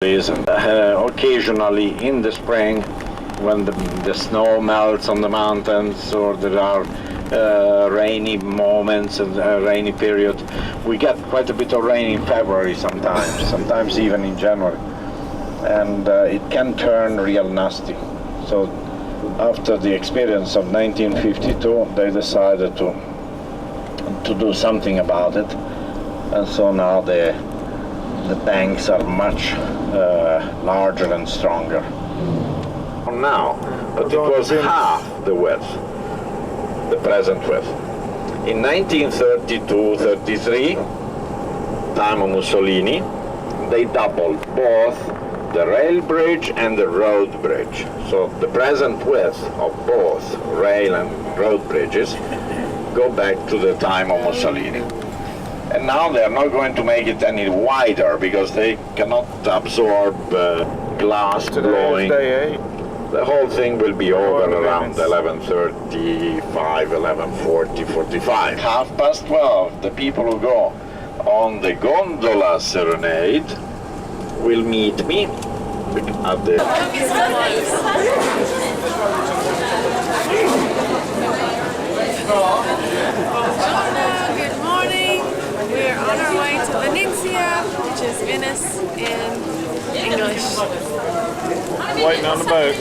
And occasionally in the spring, when the snow melts on the mountains, or there are rainy moments and rainy period, we get quite a bit of rain in February sometimes even in January, and it can turn real nasty. So after the experience of 1952, they decided to do something about it, and so now the banks are much larger and stronger now, but it was half the width, the present width. In 1932-33, time of Mussolini, they doubled both the rail bridge and the road bridge. So the present width of both rail and road bridges go back to the time of Mussolini. And now they are not going to make it any wider because they cannot absorb glass blowing. The whole thing will be over around 11:35, 11:40, 45. 12:30, the people who go on the gondola serenade will meet me at the... Good morning. We're on our way to Venice, which is Venice in English. Waiting on the boat.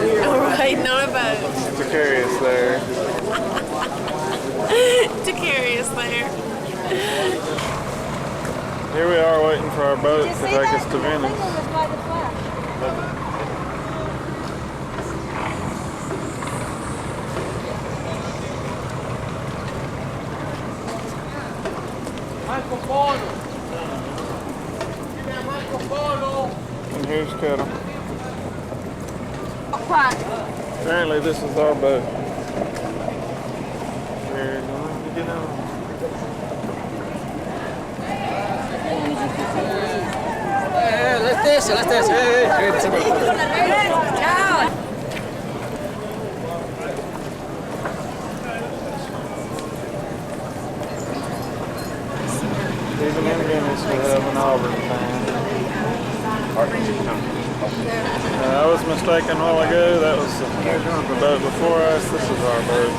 We're waiting on a boat. To carry us there. To carry us there. Here we are waiting for our boat to take us to Venice. And here's Kettle. Apparently this is our boat. We're going to get on. La stessa. Even in Venice we have an Auburn fan. I was mistaken a while ago. That was the boat before us. This is our boat.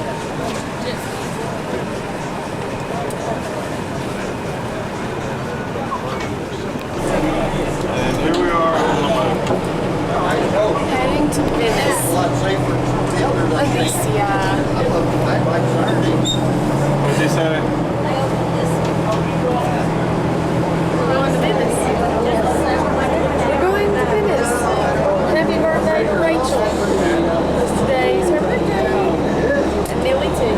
And here we are on the boat. Heading to Venice. Venice. What did he say? We're going to Venice. We're going to Venice. Happy birthday to Rachel. Today's her birthday. And Millie too.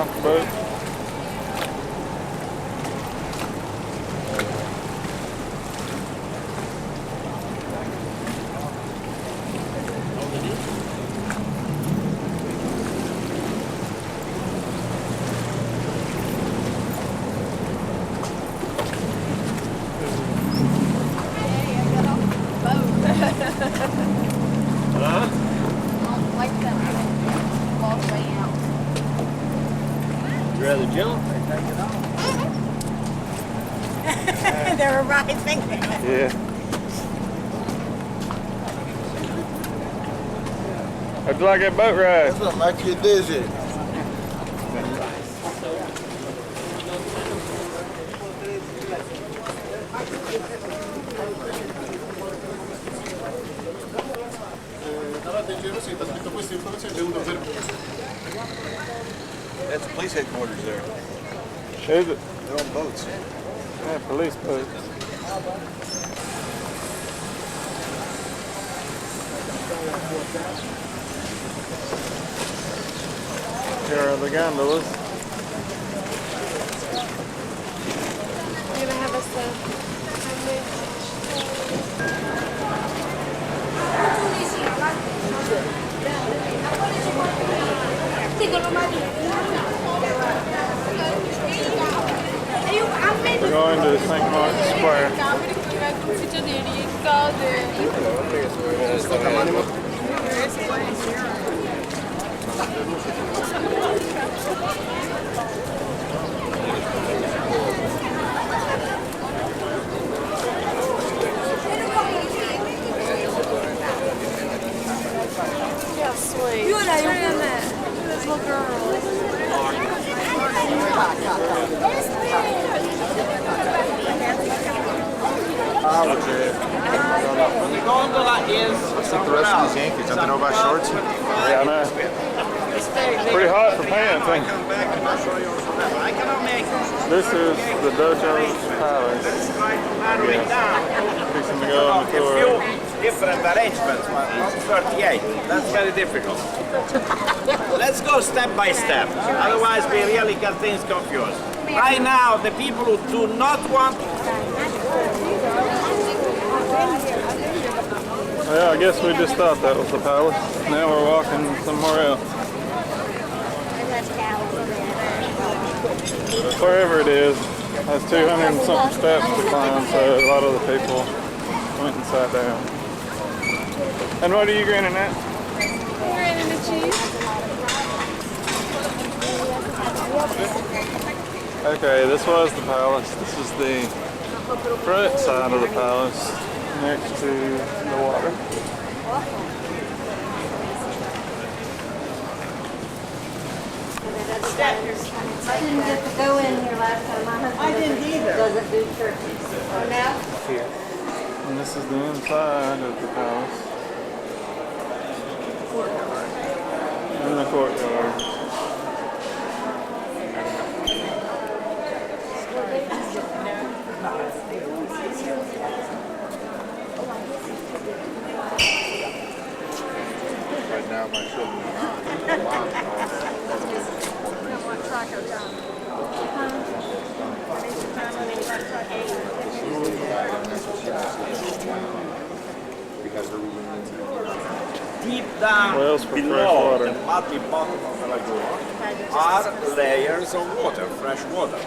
off the boat. You rather jump or take it off? They were rising. Yeah. How'd you like that boat ride? Doesn't make you dizzy. That's police headquarters there. Is it? They're on boats. Yeah, police boats. Here are the gondolas. You're gonna have us We're going to St. Mark's Square. Yeah, sweet. This little girl. The gondola is somewhere The rest of else. these Yankees, don't they know about shorts? Yeah, I know. Pretty hot for pants, ain't it? I cannot make This is the Dojo's Palace. Fixing to go on the a tour. few different arrangements, but not 38. That's very difficult. Let's go step by step. Otherwise, we really get things confused. Right now, the people who do not want Yeah, I guess we just thought that was the palace. Now we're walking somewhere else. Wherever it is, has 200 and something steps to climb, so a lot of the people went and sat down. And what are you grinning at? Granny the cheese. Okay, this was the palace. This is the front side of the palace next to the water. I didn't get to go in here last time. My husband doesn't do churches. Oh, now? Here. And this is the inside of the palace. In the courtyard. Right now, my children are not. Because the deep down Whales for fresh below water. the muddy bottom of the lagoon are layers of water, fresh water.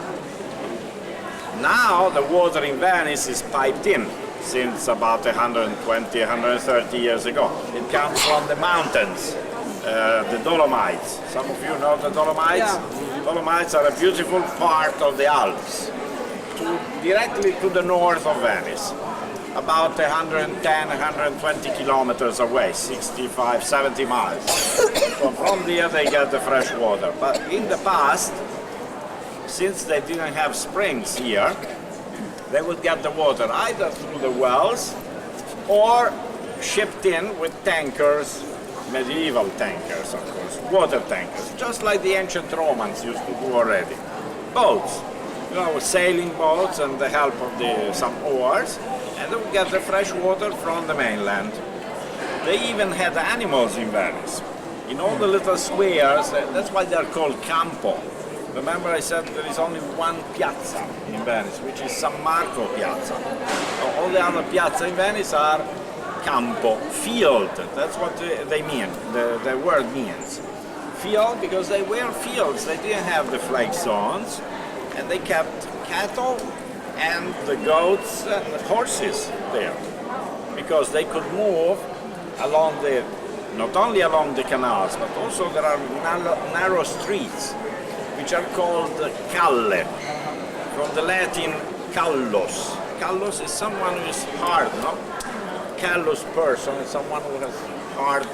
Now the water in Venice is piped in since about 120, 130 years ago. It comes from the mountains, the Dolomites. Some of you know the Dolomites? Dolomites are a beautiful part of the Alps, directly to the north of Venice. About 110, 120 kilometers away, 65, 70 miles. So from there they get the fresh water. But in the past, since they didn't have springs here, they would get the water either through the wells or shipped in with tankers, medieval tankers of course, water tankers, just like the ancient Romans used to do already. Boats, you know, sailing boats and the help of some oars, and they would get the fresh water from the mainland. They even had animals in Venice. In all the little squares, that's why they're called campo. Remember I said there is only one piazza in Venice, which is San Marco Piazza. All the other piazza in Venice are campo, field. That's what they mean, the word means. Field, because they were fields, they didn't have the flag zones, and they kept cattle and the goats and the horses there, because they could move along not only along the canals, but also there are narrow streets, which are called calle, from the Latin callus. Callus is someone who is hard, no? Callous person is someone who has hard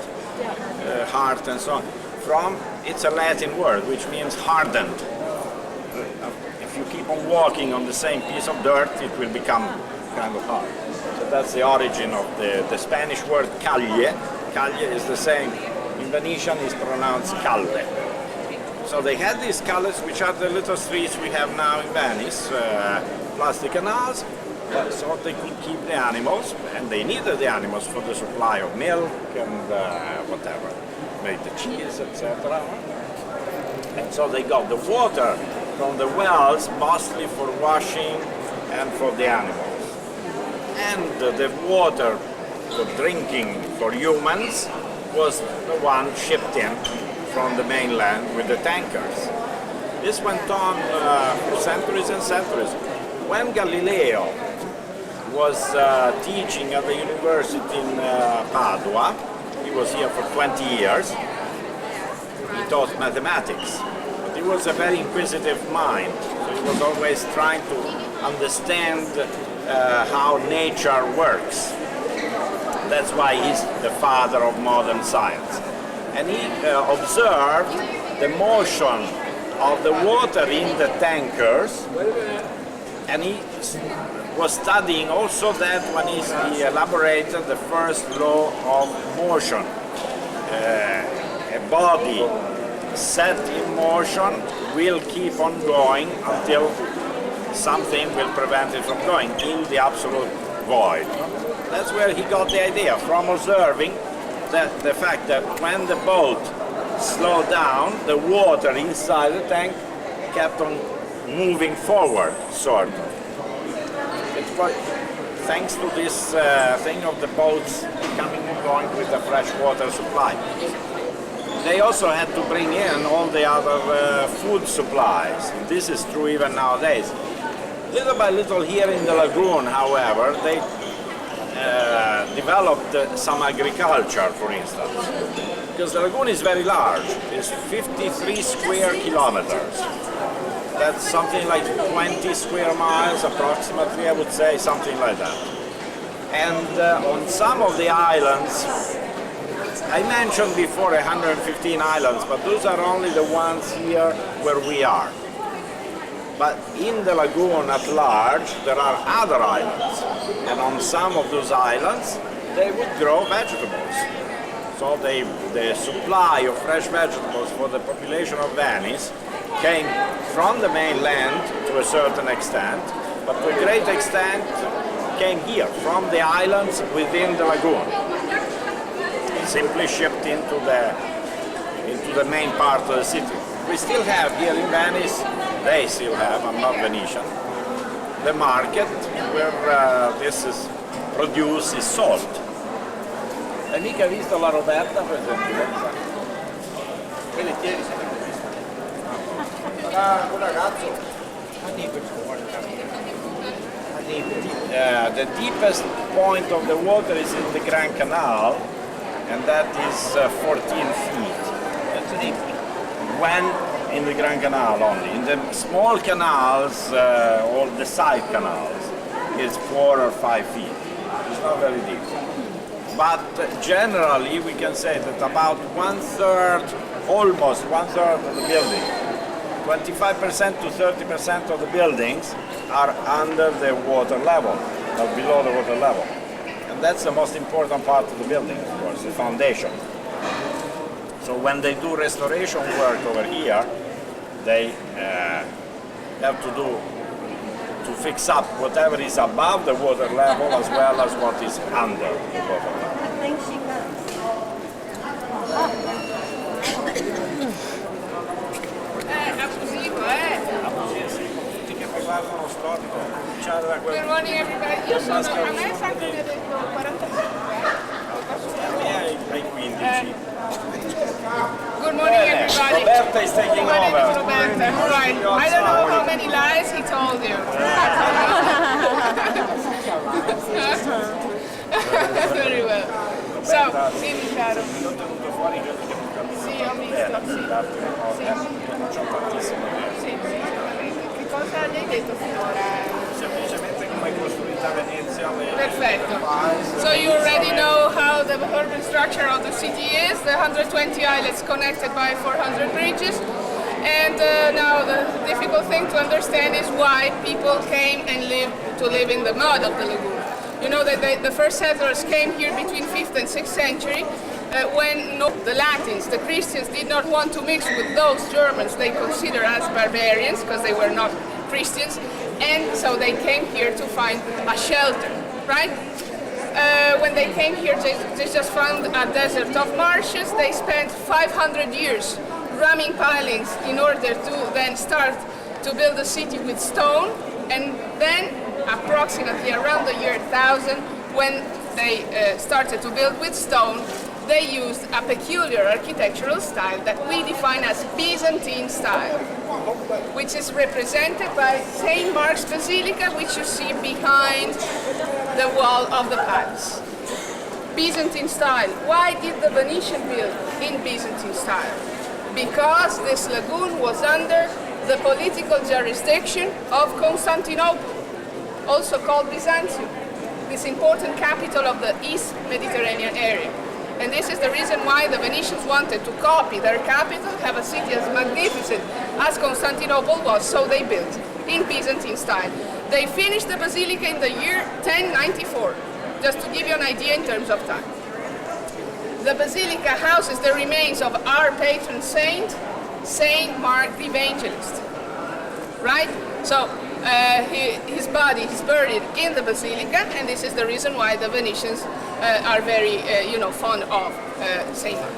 heart and so on. It's a Latin word, which means hardened. If you keep on walking on the same piece of dirt, it will become kind of hard. So that's the origin of the Spanish word calle. Calle is the same. In Venetian, it's pronounced calle. So they had these calles, which are the little streets we have now in Venice, plus the canals, so they could keep the animals, and they needed the animals for the supply of milk and whatever, made the cheese, etc. And so they got the water from the wells, mostly for washing and for the animals. And the water for drinking for humans was the one shipped in from the mainland with the tankers. This went on for centuries and centuries. When Galileo was teaching at the university in Padua, he was here for 20 years, he taught mathematics. But he was a very inquisitive mind, so he was always trying to understand how nature works. That's why he's the father of modern science. And he observed the motion of the water in the tankers, and he was studying also that when he elaborated the first law of motion. A body set in motion will keep on going until something will prevent it from going in the absolute void. That's where he got the idea, from observing the fact that when the boat slowed down, the water inside the tank kept on moving forward, sort of. Thanks to this thing of the boats coming and going with the fresh water supply. They also had to bring in all the other food supplies. This is true even nowadays. Little by little here in the lagoon, however, they developed some agriculture, for instance. Because the lagoon is very large. It's 53 square kilometers. That's something like 20 square miles approximately, I would say, something like that. And on some of the islands, I mentioned before 115 islands, but those are only the ones here where we are. But in the lagoon at large, there are other islands. And on some of those islands, they would grow vegetables. So the supply of fresh vegetables for the population of Venice came from the mainland to a certain extent, but to a great extent came here, from the islands within the lagoon. Simply shipped into the main part of the city. We still have here in Venice, they still have, I'm not Venetian, the market where this is produced is sold. Hai mica visto la Roberta, per esempio? Un ragazzo. The deepest point of the water is in the Grand Canal, and that is 14 feet. That's deep. When in the Grand Canal only. In the small canals, or the side canals, it's 4 or 5 feet. It's not very deep. But generally, we can say that about 1/3, almost 1/3 of the building, 25% to 30% of the buildings are under the water level, or below the water level. And that's the most important part of the building, of course, the foundation. So when they do restoration work over here, they have to fix up whatever is above the water level as well as what is under the water level. I think she knows. Absolutely, Ciao da Good morning everybody. Io sono a me Franco mi ha detto 45. ai 15. Good morning everybody. Roberta is taking My name is over. Roberta. Right. I don't know how many lies he told you. Very well. So, dimmi caro. L'ho tenuto fuori che non capisco. Sì, ho visto. Sì. L'altre cose non c'ho tantissimo tempo. Sì, che cosa gli hai detto finora? Semplicemente come è costruita Venezia. Perfetto. So you already know how the urban structure of the city is. The 120 islets connected by 400 bridges. And now the difficult thing to understand is why people came and live in the mud of the lagoon. You know that the first settlers came here between 5th and 6th century when the Latins, the Christians, did not want to mix with those Germans they consider as barbarians because they were not Christians, and so they came here to find a shelter, right? When they came here, they just found a desert of marshes. They spent 500 years ramming pilings in order to then start to build a city with stone, and then approximately around the year 1000, when they started to build with stone, they used a peculiar architectural style that we define as Byzantine style, which is represented by St. Mark's Basilica, which you see behind the wall of the palace. Byzantine style. Why did the Venetian build in Byzantine style? Because this lagoon was under the political jurisdiction of Constantinople, also called Byzantium, this important capital of the East Mediterranean area. And this is the reason why the Venetians wanted to copy their capital, have a city as magnificent as Constantinople was, so they built in Byzantine style. They finished the basilica in the year 1094, just to give you an idea in terms of time. The basilica houses the remains of our patron saint, Saint Mark the Evangelist, right? So his body is buried in the basilica, and this is the reason why the Venetians are very, fond of Saint Mark.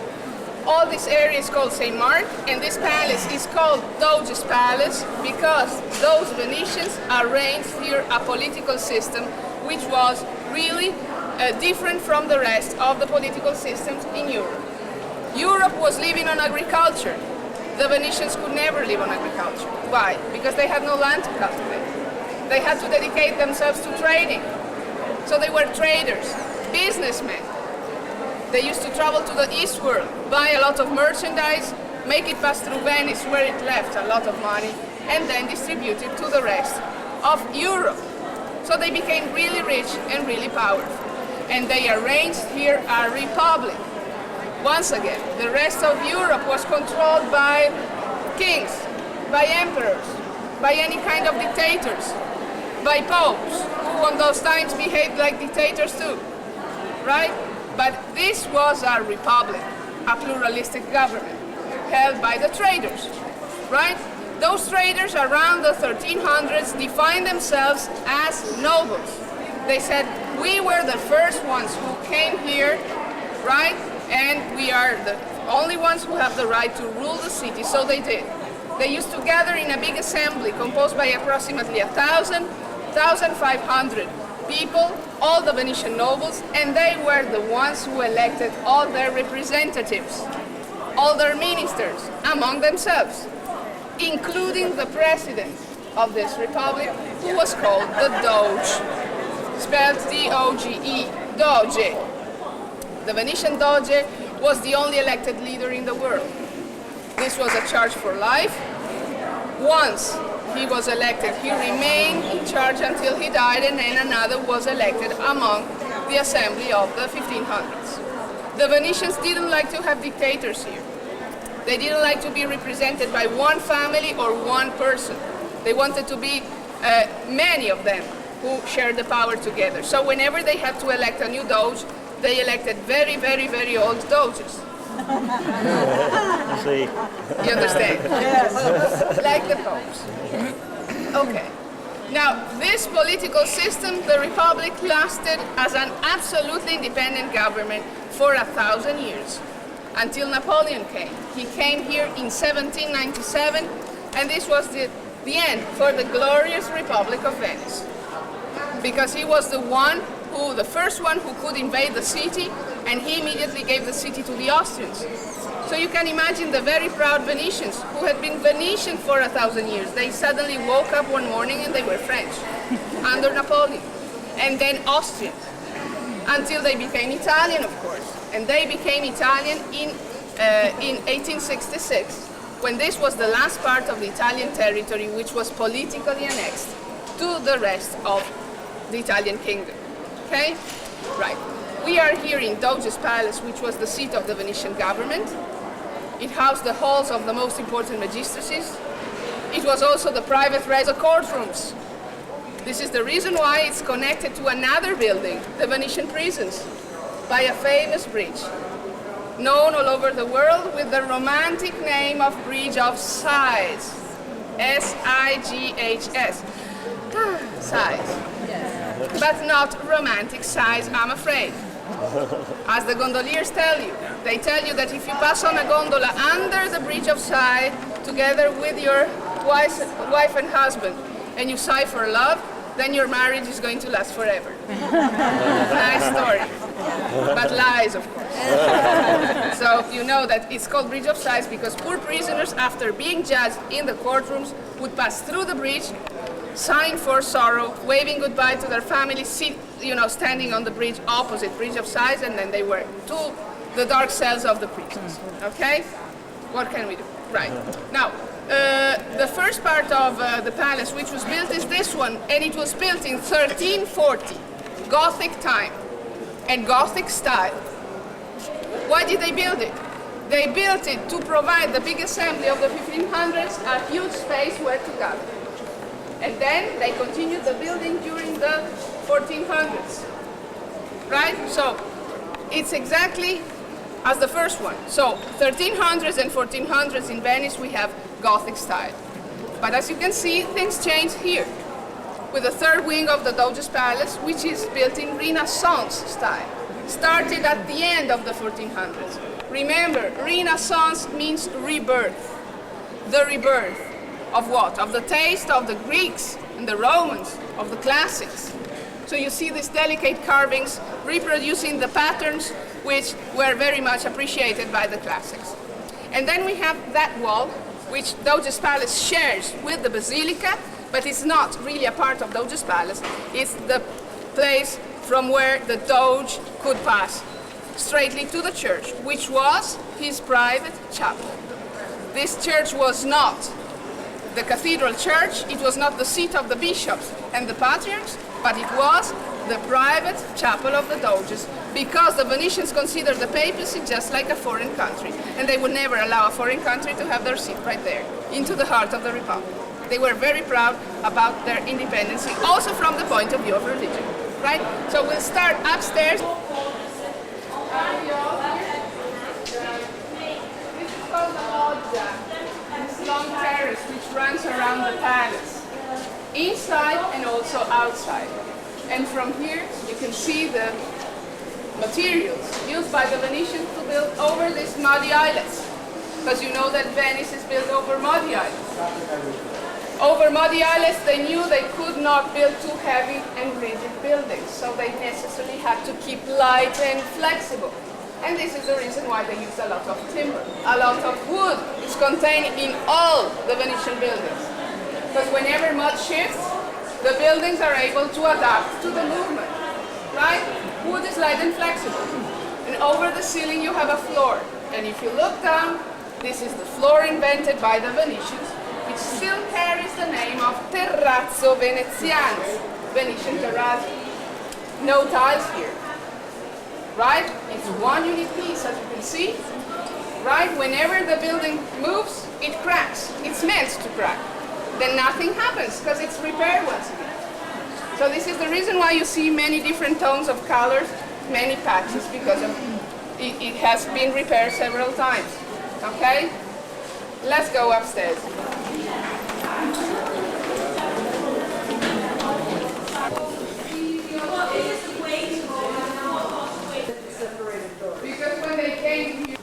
All this area is called Saint Mark, and this palace is called Doge's Palace because those Venetians arranged here a political system which was really different from the rest of the political systems in Europe. Europe was living on agriculture. The Venetians could never live on agriculture. Why? Because they had no land to cultivate. They had to dedicate themselves to trading. So they were traders, businessmen. They used to travel to the East world, buy a lot of merchandise, make it pass through Venice where it left a lot of money, and then distribute it to the rest of Europe. So they became really rich and really powerful. And they arranged here a republic. Once again, the rest of Europe was controlled by kings, by emperors, by any kind of dictators, by popes, who on those times behaved like dictators too, right? But this was a republic, a pluralistic government, held by the traders, right? Those traders around the 1300s defined themselves as nobles. They said, we were the first ones who came here, right? And we are the only ones who have the right to rule the city, so they did. They used to gather in a big assembly composed by approximately 1,500 people, all the Venetian nobles, and they were the ones who elected all their representatives, all their ministers, among themselves, including the president of this republic, who was called the Doge, spelled D-O-G-E, Doge. The Venetian Doge was the only elected leader in the world. This was a charge for life. Once he was elected, he remained in charge until he died, and then another was elected among the assembly of the 1500s. The Venetians didn't like to have dictators here. They didn't like to be represented by one family or one person. They wanted to be many of them who shared the power together. So whenever they had to elect a new Doge, they elected very, very, very old Doges. See. You understand? Yes. Like the popes. Okay. Now, this political system, the Republic, lasted as an absolutely independent government for 1,000 years, until Napoleon came. He came here in 1797, and this was the the end for the glorious Republic of Venice. Because he was the first one who could invade the city, and he immediately gave the city to the Austrians. So you can imagine the very proud Venetians, who had been Venetian for 1,000 years. They suddenly woke up one morning and they were French, under Napoleon, and then Austrian, until they became Italian, of course. And they became Italian in 1866, when this was the last part of the Italian territory which was politically annexed to the rest of the Italian kingdom. Okay? Right. We are here in Doge's Palace, which was the seat of the Venetian government. It housed the halls of the most important magistracies. It was also the private courtrooms. This is the reason why it's connected to another building, the Venetian prisons, by a famous bridge, known all over the world with the romantic name of Bridge of Sighs, S-I-G-H-S, sighs, but not romantic sighs, I'm afraid. As the gondoliers tell you, they tell you that if you pass on a gondola under the Bridge of Sighs together with your wife and husband, and you sigh for love, then your marriage is going to last forever. Nice story, but lies, of course. So you know that it's called Bridge of Sighs because poor prisoners, after being judged in the courtrooms, would pass through the bridge, sighing for sorrow, waving goodbye to their families, standing on the bridge opposite Bridge of Sighs, and then they were to the dark cells of the prisons. Okay? What can we do? Right. Now, the first part of the palace, which was built, is this one, and it was built in 1340, Gothic time and Gothic style. Why did they build it? They built it to provide the big assembly of the 1500s a huge space where to gather. And then they continued the building during the 1400s. Right? So it's exactly as the first one. So 1300s and 1400s in Venice we have Gothic style. But as you can see, things change here with the third wing of the Doge's Palace, which is built in Renaissance style. Started at the end of the 1400s. Remember, Renaissance means rebirth. The rebirth of what? Of the taste of the Greeks and the Romans, of the classics. So you see these delicate carvings reproducing the patterns which were very much appreciated by the classics. And then we have that wall, which Doge's Palace shares with the Basilica, but it's not really a part of Doge's Palace. It's the place from where the Doge could pass straightly to the church, which was his private chapel. This church was not the cathedral church, it was not the seat of the bishops and the patriarchs, but it was the private chapel of the Doges, because the Venetians considered the papacy just like a foreign country, and they would never allow a foreign country to have their seat right there, into the heart of the Republic. They were very proud about their independence, also from the point of view of religion, right? So we'll start upstairs. This is called the loggia, this long terrace which runs around the palace, inside and also outside. And from here you can see the materials used by the Venetians to build over these muddy islets, because you know that Venice is built over muddy islets. Over muddy islets, they knew they could not build too heavy and rigid buildings, so they necessarily had to keep light and flexible. And this is the reason why they used a lot of timber. A lot of wood is contained in all the Venetian buildings, because whenever mud shifts, the buildings are able to adapt to the movement, right? Wood is light and flexible. And over the ceiling you have a floor. And if you look down, this is the floor invented by the Venetians, which still carries the name of Terrazzo Veneziano, Venetian terrazzo. No tiles here, right? It's one unique piece, as you can see, right? Whenever the building moves, it cracks. It's meant to crack. Then nothing happens, because it's repaired once again. So this is the reason why you see many different tones of colors, many patches, because it has been repaired several times, okay? Let's go upstairs. Because when they came here,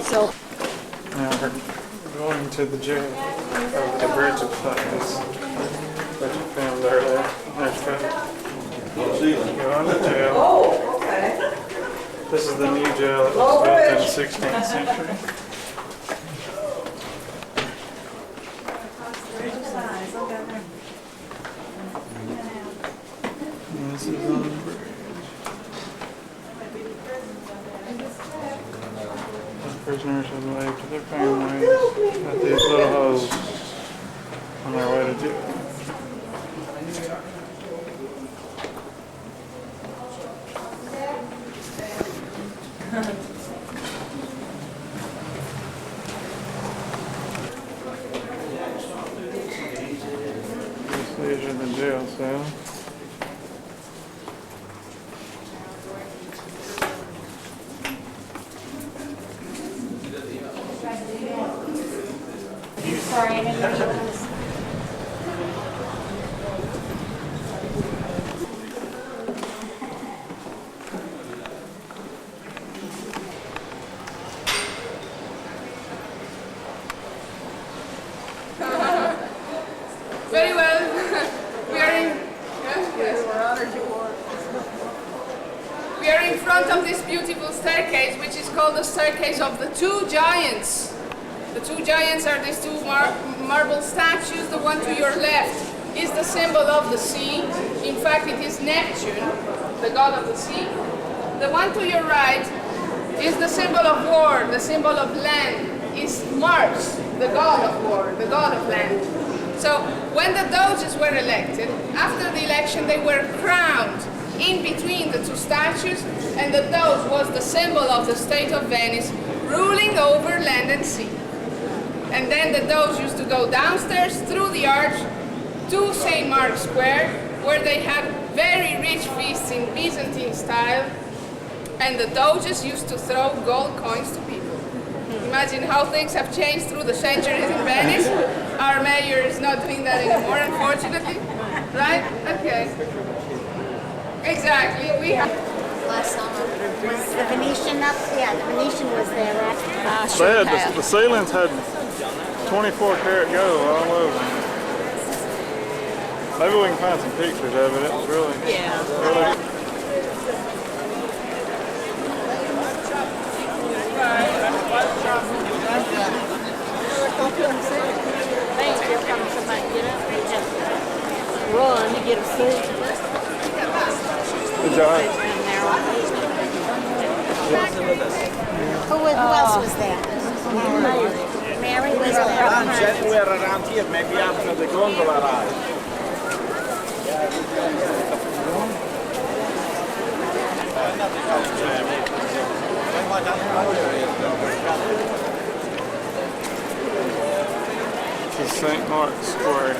So Now we're going to the jail over the bridge of Putney's, which we filmed earlier. There's going to jail. Oh, okay. This is the new jail that was built in the 16th century. And this is on the bridge. The prisoners have waved to their families at these little holes on their way to jail. These are the jail cells. Sorry, I didn't know you was. Very well. We are in. We are in front of this beautiful staircase, which is called the staircase of the two giants. The two giants are these two marble statues. The one to your left is the symbol of the sea. In fact, it is Neptune, the god of the sea. The one to your right is the symbol of war, the symbol of land. Is Mars, the god of war, the god of land. So when the Doges were elected, after the election they were crowned in between the two statues, and the Doge was the symbol of the state of Venice, ruling over land and sea. And then the Doge used to go downstairs through the arch to St. Mark's Square, where they had very rich feasts in Byzantine style, and the Doges used to throw gold coins to people. Imagine how things have changed through the centuries in Venice. Our mayor is not doing that anymore, unfortunately. Right? Okay. Exactly. We have. Last summer. Was the Venetian up? Yeah, the Venetian was there, right? The ceilings had 24 karat gold all over. Maybe we can find some pictures of it. It was really, really. Thanks for coming. Somebody get up and just run to get a seat. Good job. Who else was there? Mary was there. Anywhere around here, maybe after the gondola ride. This is St. Mark's Square.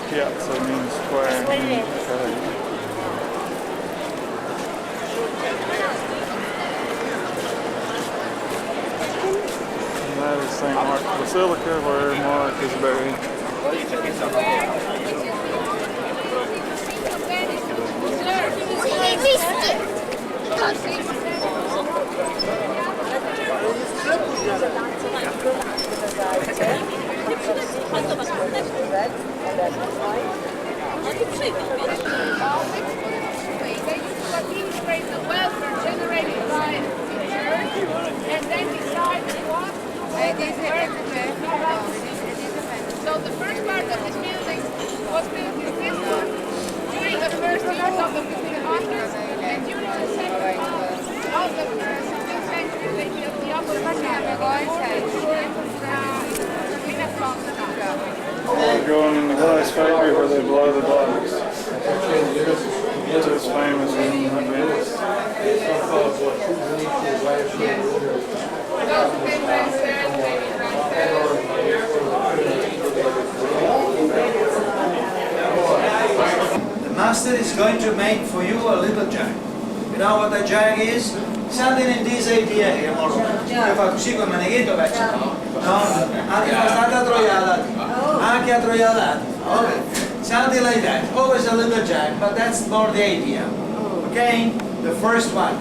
Piazza means square. What it is. And that is St. Mark's Basilica, where Mark is buried. Integrate the welfare generated by the church and then decide what. So the first part of this building was built in this one during the first years of the 1500s, and during the second part of the 16th century they built the upper part in a front house. We're going in the glass factory where they blow the glass. It's as famous in Venice. The master is going to make for you a little jag. You know what a jag is? Something in this idea, amore. Io fa così come neghetto faccio. No? Anche state attroiati. Anche attroiati. Okay. Something like that. Always a little jag, but that's more the idea. Okay? The first one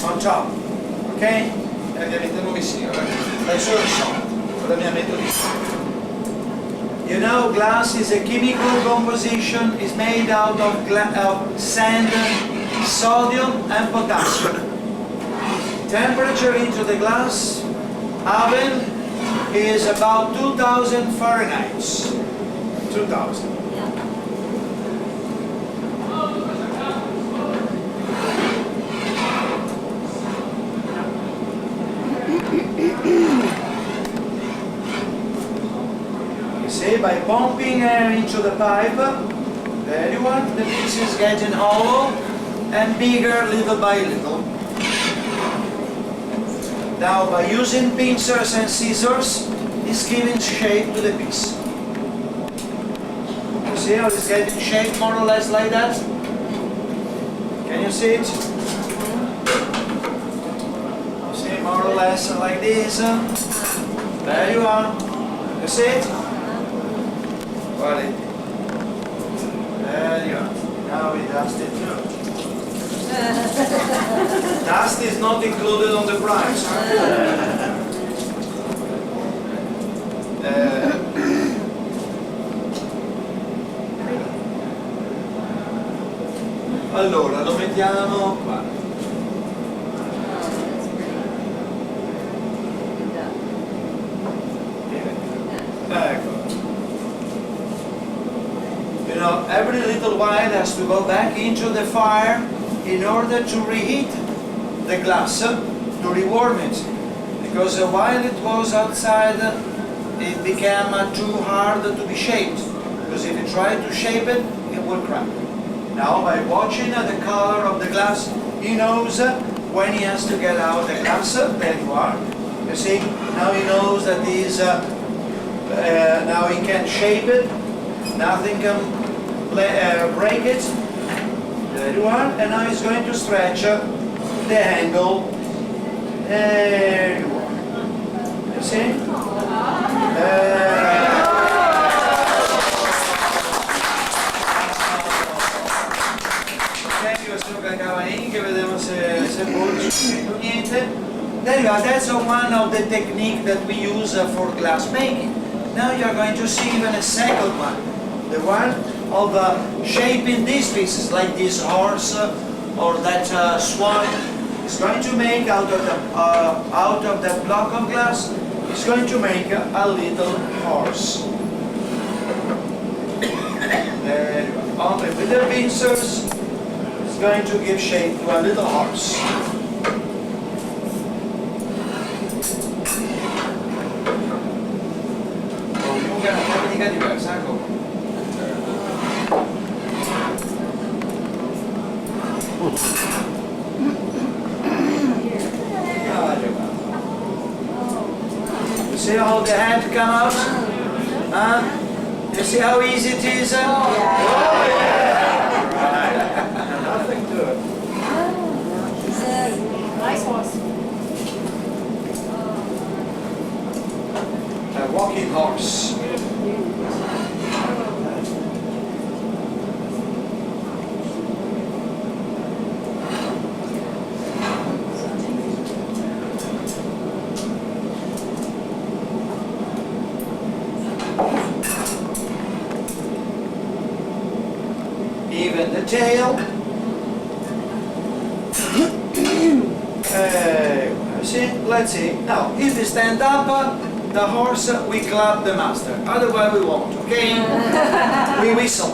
on top. Okay? perché mettiamo vicino, dai solo il suono, ora mi metto lì. You know, glass is a chemical composition, is made out of sand, sodium and potassium. Temperature into the glass oven is about 2000 Fahrenheit. 2000. You see, by pumping air into the pipe, there you are, the piece is getting hollow and bigger little by little. Now, by using pincers and scissors, it's giving shape to the piece. You see how it's getting shape more or less like that? Can you see it? You see, more or less like this. There you are. You see it? Voilà. There you are. Now we dust it too. Dust is not included on the price. Allora, lo mettiamo qua. Ecco. You know, every little while has to go back into the fire in order to reheat the glass, to rewarm it. Because while it was outside, it became too hard to be shaped. Because if you try to shape it, it will crack. Now, by watching the color of the glass, he knows when he has to get out the glass. There you are. You see, now he knows that he's, now he can shape it. Nothing can break it. There you are. And now he's going to stretch the angle. There you are. You see? There you are, that's one of the techniques that we use for glass making. Now you are going to see even a second one. The one of shaping these pieces, like this horse or that swan. It's going to make out of that block of glass, it's going to make a little horse. There you are. Only with the pincers, it's going to give shape to a little horse. You see how the head come out? You see how easy it is? Oh, yeah. Nothing to it. Nice horse. A walking horse. Even the tail. See, let's see. Now, if we stand up, the horse, we clap the master. Otherwise, we won't. Okay? We whistle.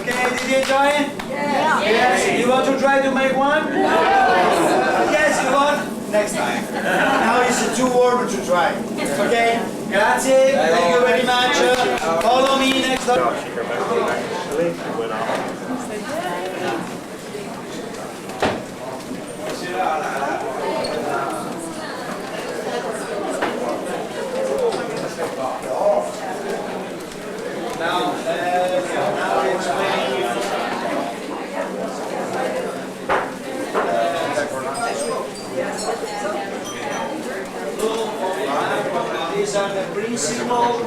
Okay, did you enjoy it? Yes. You want to try to make one? Yes, you want? Next time. Now it's too warm to try. Okay? Grazie. Thank you very much. Follow me next time. Now explain. These are the principal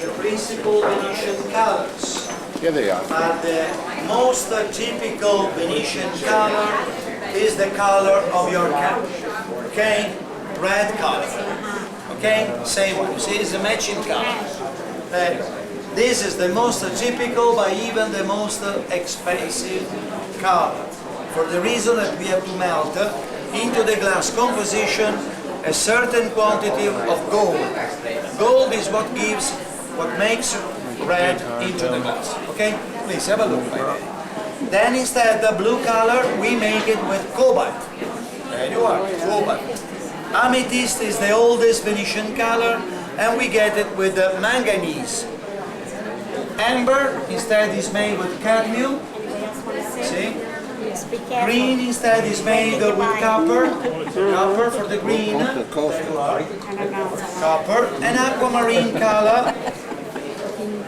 the principal Venetian colors. Here they are. But the most typical Venetian color is the color of your cap. Okay? Red color. Okay? Same one. You see, it's a matching color. This is the most typical, but even the most expensive color. For the reason that we have to melt into the glass composition a certain quantity of gold. Gold is what makes red into the glass. Okay? Please have a look. Then instead the blue color, we make it with cobalt. There you are, cobalt. Amethyst is the oldest Venetian color, and we get it with the manganese. Amber instead is made with cadmium. See? Green instead is made with copper. Copper for the green. Copper. And aquamarine color.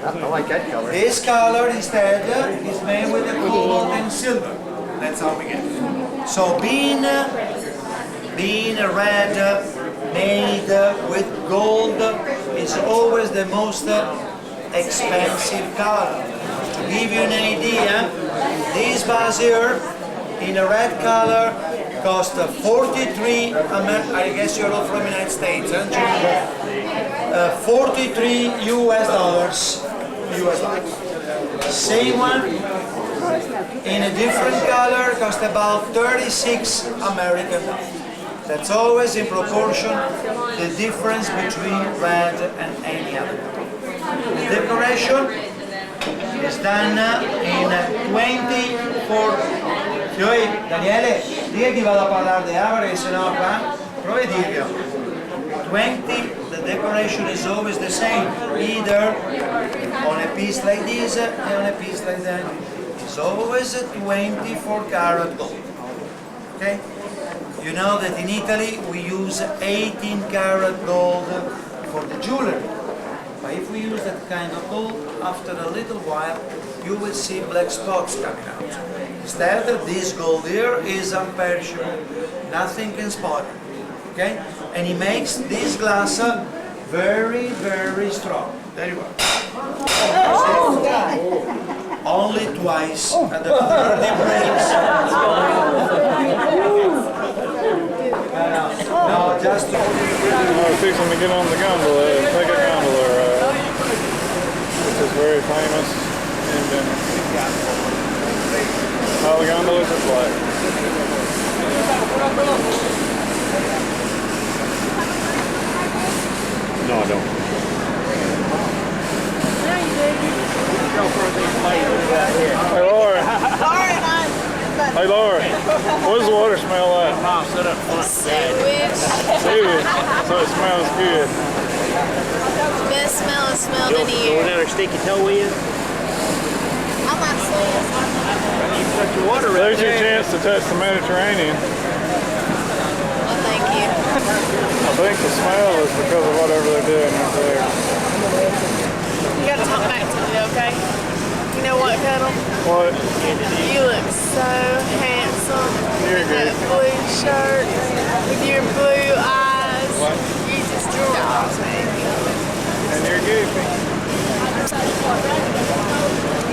I like that color. This color instead is made with the cobalt and silver. That's how we get it. So being a red made with gold is always the most expensive color. To give you an idea, this vase here in a red color cost 43, I guess you're all from the United States, aren't you? 43 US dollars. Same one in a different color cost about 36 American dollars. That's always in proportion the difference between red and any other. The decoration is done in 24. Daniele, dica che vado a parlare di ava, perché sennò qua, provi a dirlo. 20, the decoration is always the same, either on a piece like this and on a piece like that. It's always a 24 karat gold. Okay? You know that in Italy we use 18 karat gold for the jewelry. But if we use that kind of gold, after a little while, you will see black spots coming out. Instead, this gold here is unperishable. Nothing can spoil it. Okay? And it makes this glass very, very strong. There you are. Only twice, and the third it breaks. No, just We're fixing to get on the gondola, take a gondola ride, which is very famous in Venice. All the gondolas are black. No, I don't. Hey Laura. Hey Laura. What does the water smell like? Sandwich. Seaweed. So it smells good. Best smell is smelled in here. Another sticky toe with? I'm not saying. Put your water right There's your there. chance to touch the Mediterranean. Well, thank you. I think the smell is because of whatever they're doing up there. You gotta talk back to me, okay? You know what, Cuddle? What? You look so handsome You're in that good. blue shirt with your blue eyes. What? You just dog me. And you're goofy.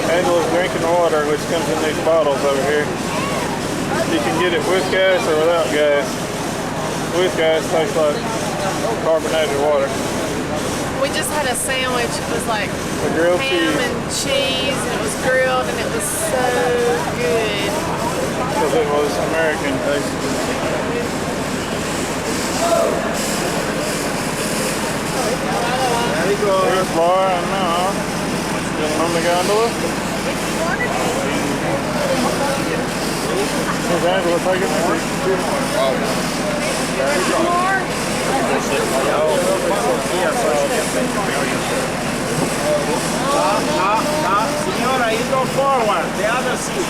Angela's drinking water, which comes in these bottles over here. You can get it with gas or without gas. With gas tastes like carbonated water. We just had a sandwich. It was like The grilled ham cheese. and cheese, and it was grilled, and it was so good. Because it was American taste. There we go. Here's Laura and now. Getting on the gondola. Here's Angela taking Signora, you go forward, the other seat.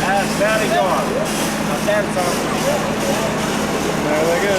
That's very good. That's all. There they go.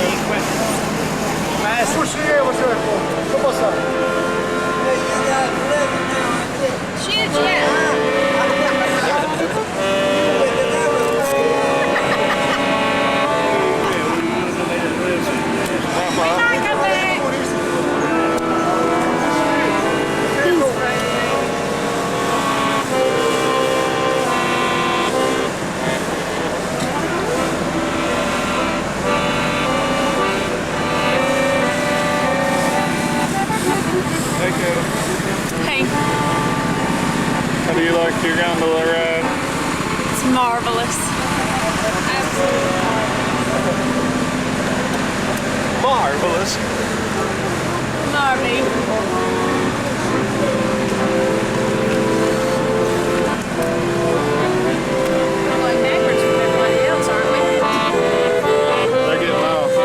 Gnarly. We're going backwards from everybody else, aren't we? They're getting off.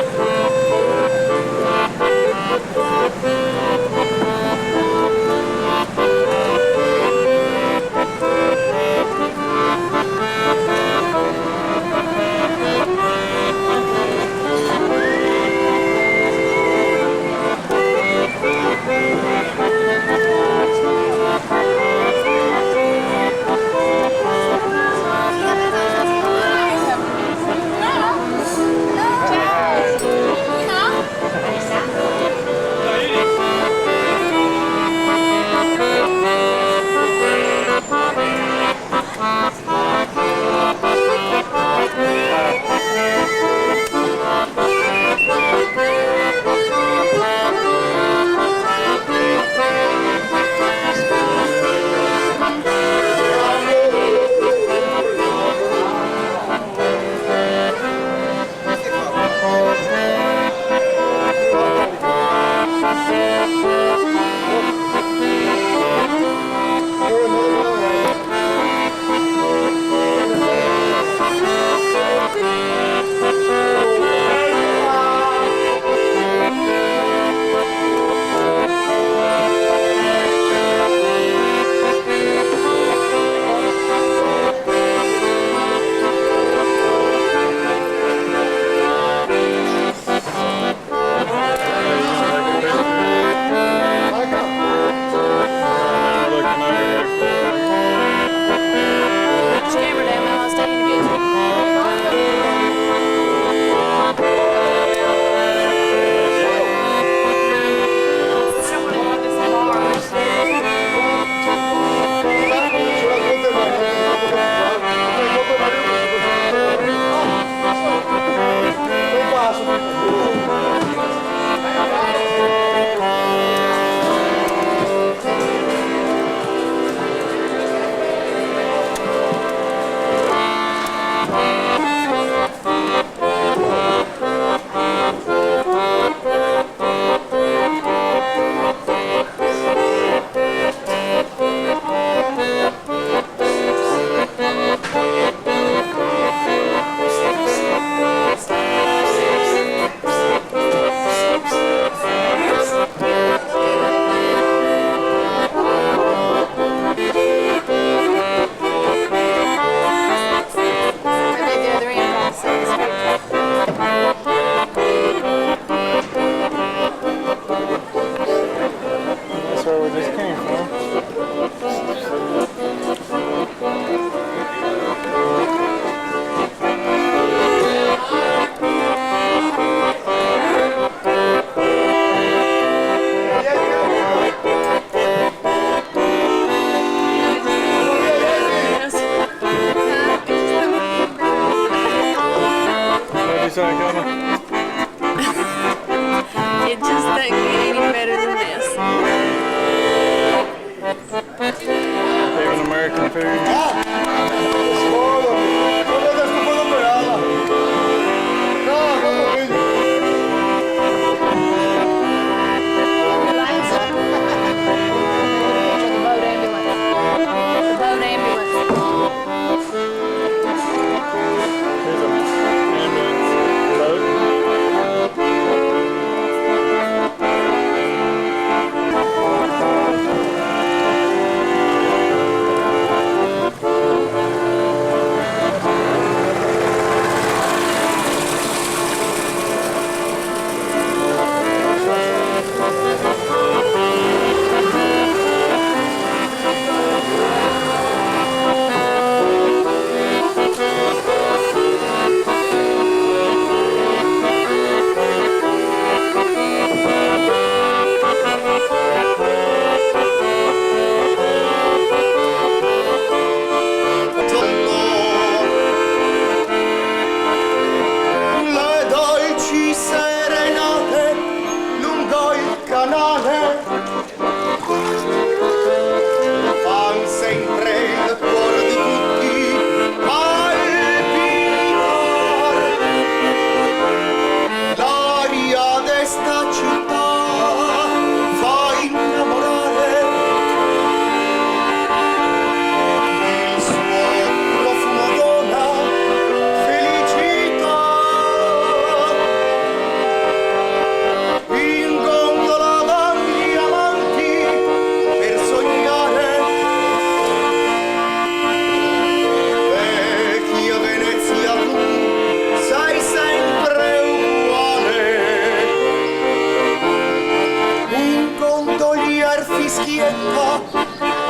schietta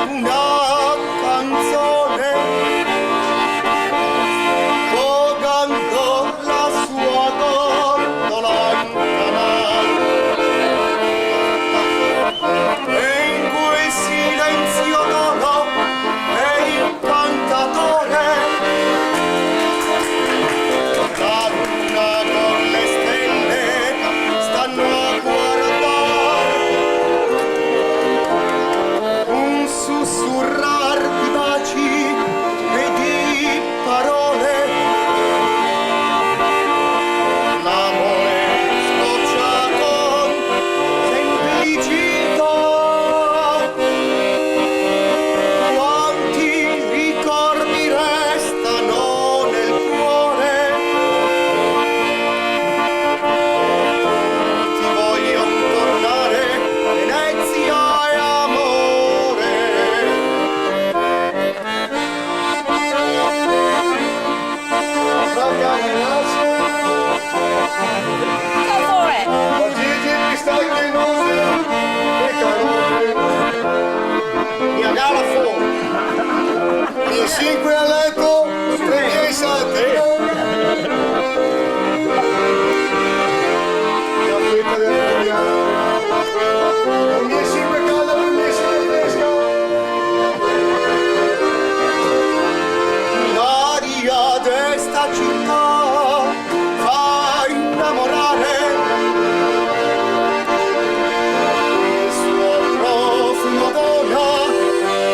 una canzone vogando la sua gondola in canale e in quel silenzio d'oro è il cantatore la luna con le stelle stanno a guardare un sussurrar di baci e di parole l'amore scoccia con semplicità quanti ricordi restano nel cuore ti voglio tornare Venezia e amore Go for it. mia gara fuori mio 5 a letto 3 e 7 la fetta del Fabiano un mio 5 caldo un mio 5 fresco l'aria d'esta città fa innamorare il suo profumo dona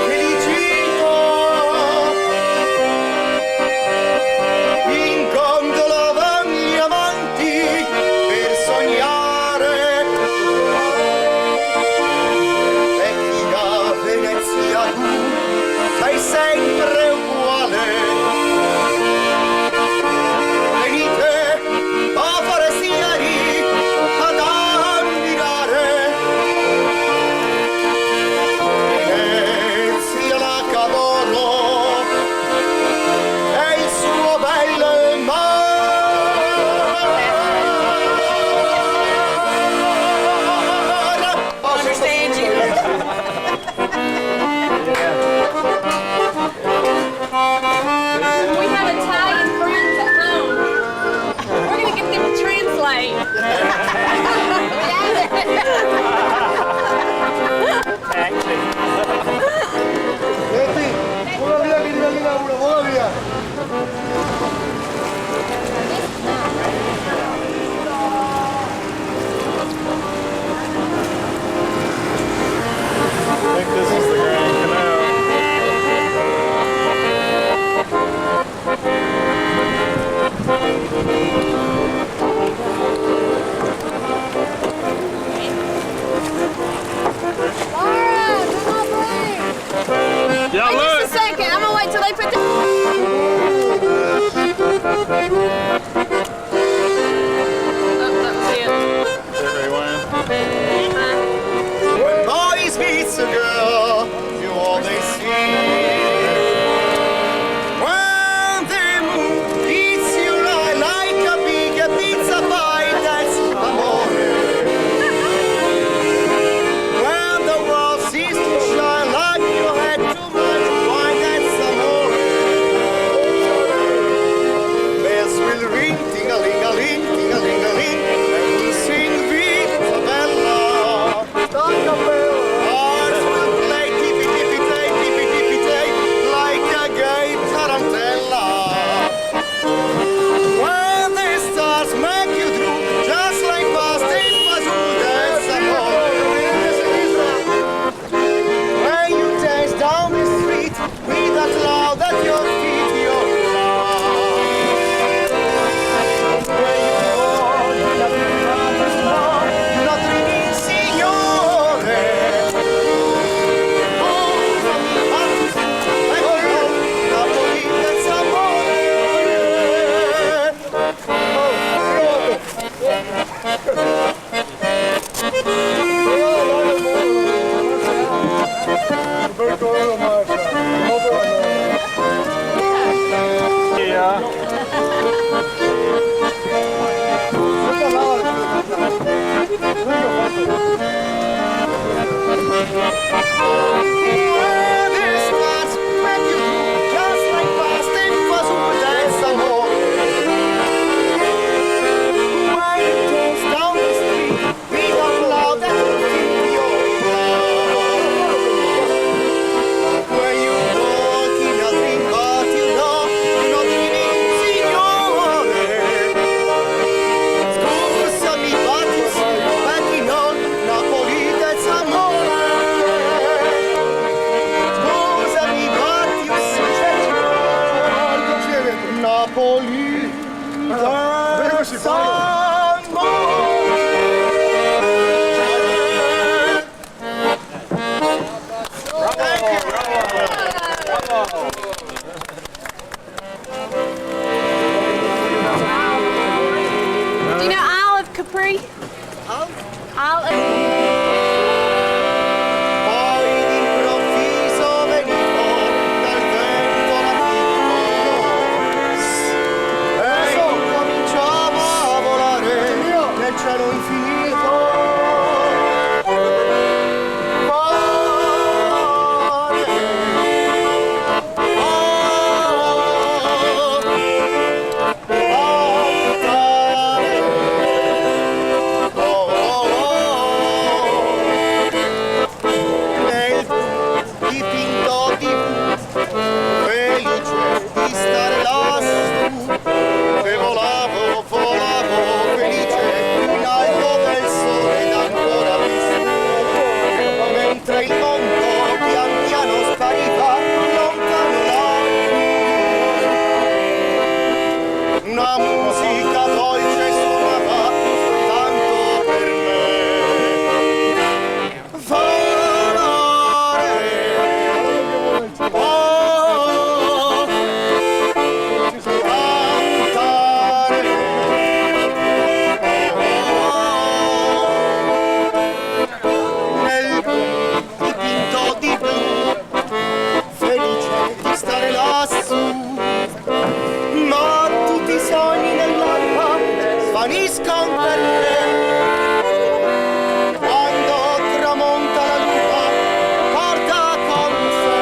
felicità in gondola van gli amanti per sognare vecchia Venezia tu sei sempre uguale venite a fare siari ad ammirare Venezia la Cavolo e il suo bel mare Understand you. We have Italian friends at home. We're gonna get them to translate. Senti, vola via che rimane uno, vola via. I think this is the Grand Canal. Yeah, Just a look! second. I'm gonna wait till they put the. Oh, that was it. Everywhere. When boys meet a girl, you always see. When they move, it's your eye like a big pizza pie, that's amore. When the world seems to shine like you had too much wine, that's amore. Bells will ring, ting-a-ling-a-ling, ting-a-ling-a-ling, and we'll sing Vita Bella. Hearts will play tippy-tippy-tay, tippy-tippy-tay, like a gay tarantella. When the stars make you droop, just like past fazul, that's amore. When you dance down the street, with that loud at your feet, your love. When you walk in a private love, not dreaming, signore. Oh, from the heart, I know, Napoli, that's amore. Yeah. Do you know Isle of Capri? Isle of Poi d'improvviso venivo dal vento nativo e cominciavo a volare nel cielo infinito. Una musica dolce suonava soltanto per me. Volare, cantare, nel dipinto di blu, felice di stare lassù. Ma tutti i sogni nell'alba svaniscono per me. Quando tramonta la luna, porta con sé.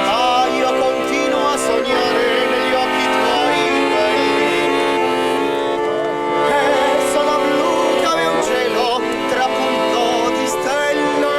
Ma io continuo a sognare negli occhi tuoi belli, che sono blu come un cielo trapunto di stelle.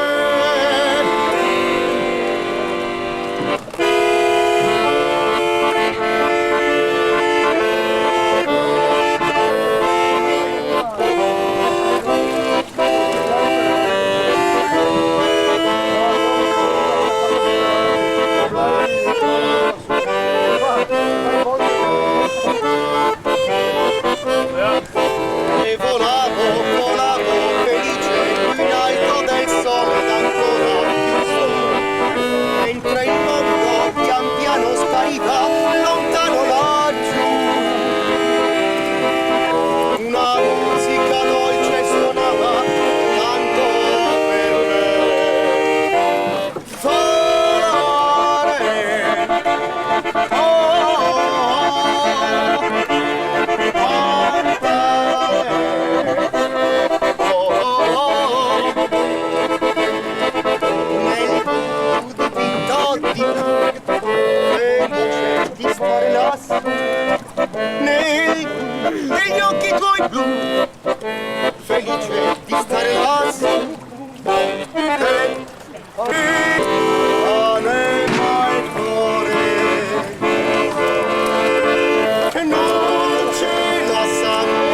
E volavo, volavo felice più in alto del sole ed ancora più su, mentre il mondo pian piano spariva lontano laggiù. Una musica dolce suonava tanto per me. Volare, di stare lassù negli occhi tuoi blu, felice di stare lassù. Anima e cuore che non ce la sanno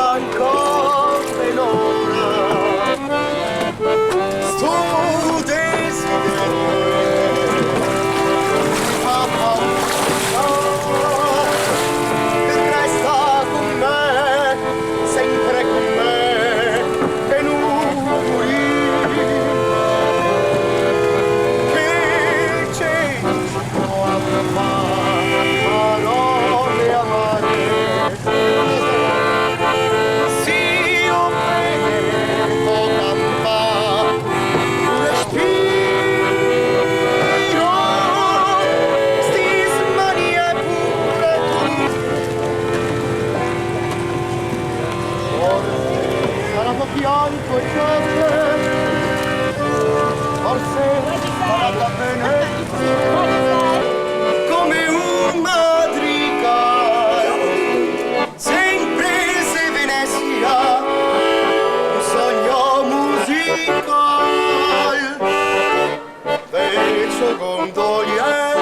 ancora per ora. Sto desiderio resta con me, sempre con me, che nuvoli quanto piace, forse vada bene come un madrigal, sempre se Venezia, un sogno musical, perciò gondolier,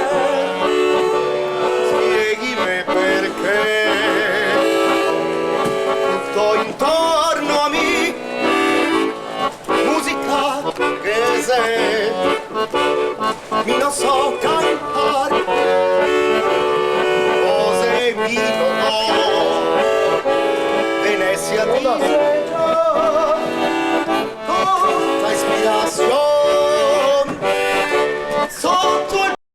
spieghi perché tutto intorno a me musica che se mi non so cantare cose vivo